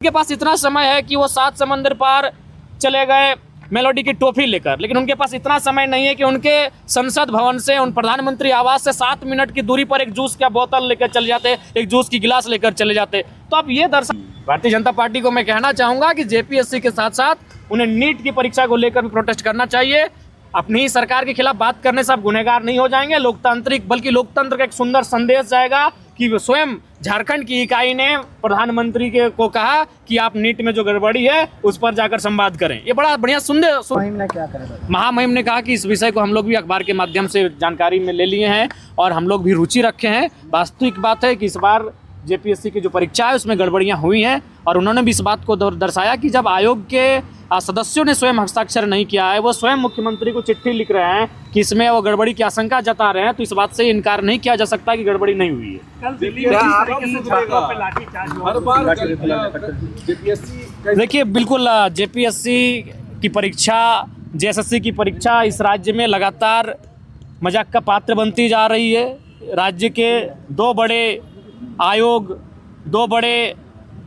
उनके पास इतना समय है कि वो 7 समंदर पार चले गए मेलोडी की टोपी लेकर, लेकिन उनके पास इतना समय नहीं है कि उनके संसद भवन से, उन प्रधानमंत्री आवास से 7 मिनट की दूरी पर एक जूस का बोतल लेकर चले जाते, एक जूस की गिलास लेकर चले जाते। तो अब ये भारतीय जनता पार्टी को मैं कहना चाहूँगा कि जेपीएससी के साथ साथ उन्हें नीट की परीक्षा को लेकर भी प्रोटेस्ट करना चाहिए। अपनी ही सरकार के खिलाफ बात करने से आप गुनहगार नहीं हो जाएंगे, लोकतांत्रिक बल्कि लोकतंत्र का एक सुंदर संदेश जाएगा कि स्वयं झारखंड की इकाई ने प्रधानमंत्री को कहा कि आप नीट में जो गड़बड़ी है उस पर जाकर संवाद करें। ये बड़ा बढ़िया सुंदर। महामहिम ने कहा कि इस विषय को हम लोग भी अखबार के माध्यम से जानकारी में ले लिए हैं और हम लोग भी रुचि रखे हैं। वास्तविक बात है कि इस बार जेपीएससी की जो परीक्षा है उसमें गड़बड़ियां हुई हैं और उन्होंने भी इस बात को दर्शाया कि जब आयोग के सदस्यों ने स्वयं हस्ताक्षर नहीं किया है, वो स्वयं मुख्यमंत्री को चिट्ठी लिख रहे हैं कि इसमें वो गड़बड़ी की आशंका जता रहे हैं, तो इस बात से इनकार नहीं किया जा सकता कि गड़बड़ी नहीं हुई है। देखिए, बिल्कुल जेपीएससी की परीक्षा, जेएसएससी की परीक्षा इस राज्य में लगातार मजाक का पात्र बनती जा रही है। राज्य के 2 बड़े आयोग, 2 बड़े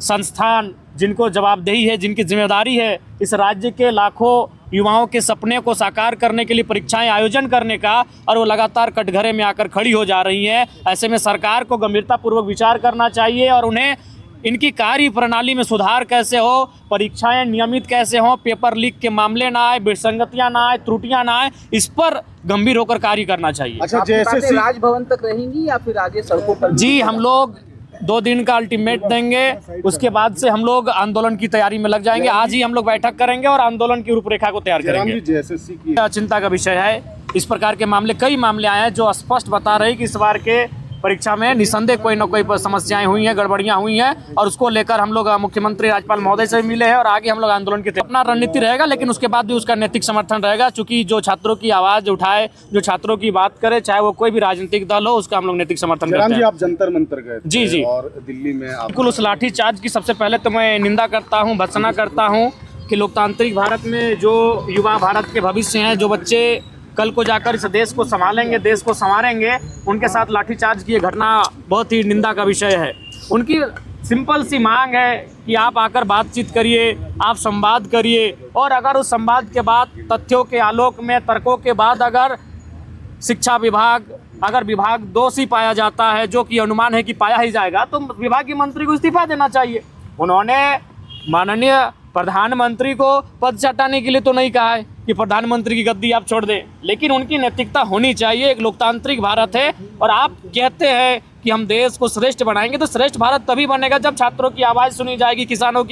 संस्थान जिनको जवाबदेही है, जिनकी जिम्मेदारी है इस राज्य के लाखों युवाओं के सपने को साकार करने के लिए परीक्षाएं आयोजन करने का, और वो लगातार कटघरे में आकर खड़ी हो जा रही हैं। ऐसे में सरकार को गंभीरतापूर्वक विचार करना चाहिए और उन्हें इनकी कार्य प्रणाली में सुधार कैसे हो, परीक्षाएं नियमित कैसे हों, पेपर लीक के मामले ना आए, विसंगतियां ना आए, त्रुटियां ना आए, इस पर गंभीर होकर कार्य करना चाहिए। अच्छा, जैसे राजभवन तक रहेंगी या फिर आगे सड़कों पर? जी, हम लोग 2 दिन का अल्टीमेट देंगे, उसके बाद से हम लोग आंदोलन की तैयारी में लग जाएंगे। आज ही हम लोग बैठक करेंगे और आंदोलन की रूपरेखा को तैयार करेंगे। जेएसएससी की चिंता का विषय है। इस प्रकार के मामले, कई मामले आए हैं जो स्पष्ट बता रहे हैं कि इस बार के परीक्षा में निसंदेह कोई न कोई समस्याएं हुई हैं, गड़बड़ियां हुई हैं, और उसको लेकर हम लोग मुख्यमंत्री राज्यपाल महोदय से मिले हैं और आगे हम लोग आंदोलन की अपना रणनीति रहेगा, लेकिन उसके बाद भी उसका नैतिक समर्थन रहेगा। चूंकि जो छात्रों की आवाज़ उठाए, जो छात्रों की बात करे, चाहे वो कोई भी राजनीतिक दल हो, उसका हम लोग नैतिक समर्थन करते हैं। आप जंतर मंतर गए थे जी जी, और दिल्ली में बिल्कुल उस लाठीचार्ज की सबसे पहले तो मैं निंदा करता हूँ, भर्त्सना करता हूँ कि लोकतांत्रिक भारत में जो युवा भारत के भविष्य हैं, जो बच्चे कल को जाकर इस देश को संभालेंगे, देश को संवारेंगे, उनके साथ लाठीचार्ज की ये घटना बहुत ही निंदा का विषय है। उनकी सिंपल सी मांग है कि आप आकर बातचीत करिए, आप संवाद करिए, और अगर उस संवाद के बाद तथ्यों के आलोक में, तर्कों के बाद अगर शिक्षा विभाग, अगर विभाग दोषी पाया जाता है, जो कि अनुमान है कि पाया ही जाएगा, तो विभागीय मंत्री को इस्तीफा देना चाहिए। उन्होंने माननीय प्रधानमंत्री को पद से हटाने के लिए तो नहीं कहा है कि प्रधानमंत्री की गद्दी आप छोड़ दें, लेकिन उनकी नैतिकता होनी चाहिए। एक लोकतांत्रिक भारत है और आप कहते हैं कि हम देश को श्रेष्ठ बनाएंगे, तो श्रेष्ठ भारत तभी बनेगा जब छात्रों की आवाज़ सुनी जाएगी, किसानों की